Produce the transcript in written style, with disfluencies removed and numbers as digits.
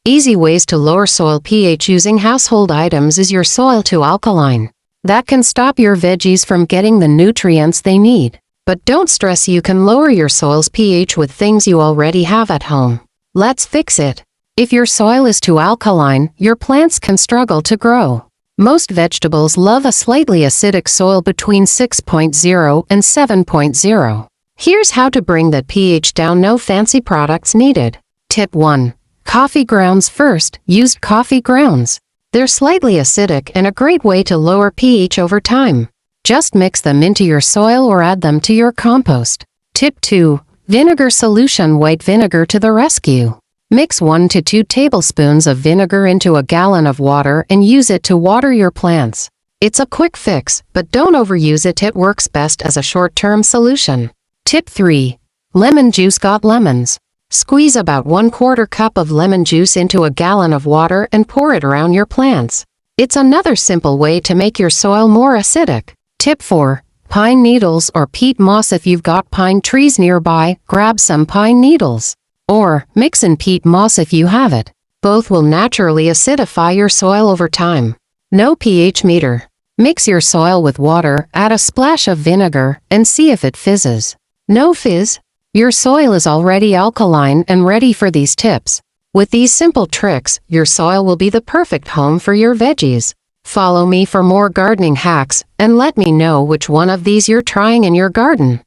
Easy ways to lower soil pH using household items is your soil to alkaline. That can stop your veggies from getting the nutrients they need. But don't stress, you can lower your soil's pH with things you already have at home. Let's fix it. If your soil is too alkaline, your plants can struggle to grow. Most vegetables love a slightly acidic soil between 6.0 and 7.0. Here's how to bring that pH down, no fancy products needed. Tip 1. Coffee grounds first. Used coffee grounds. They're slightly acidic and a great way to lower pH over time. Just mix them into your soil or add them to your compost. Tip 2. Vinegar solution. White vinegar to the rescue. Mix 1 to 2 tablespoons of vinegar into a gallon of water and use it to water your plants. It's a quick fix, but don't overuse it. It works best as a short-term solution. Tip 3. Lemon juice. Got lemons? Squeeze about 1/4 cup of lemon juice into a gallon of water and pour it around your plants. It's another simple way to make your soil more acidic. Tip 4. Pine needles or peat moss. If you've got pine trees nearby, grab some pine needles. Or mix in peat moss if you have it. Both will naturally acidify your soil over time. No pH meter. Mix your soil with water, add a splash of vinegar, and see if it fizzes. No fizz? Your soil is already alkaline and ready for these tips. With these simple tricks, your soil will be the perfect home for your veggies. Follow me for more gardening hacks, and let me know which one of these you're trying in your garden.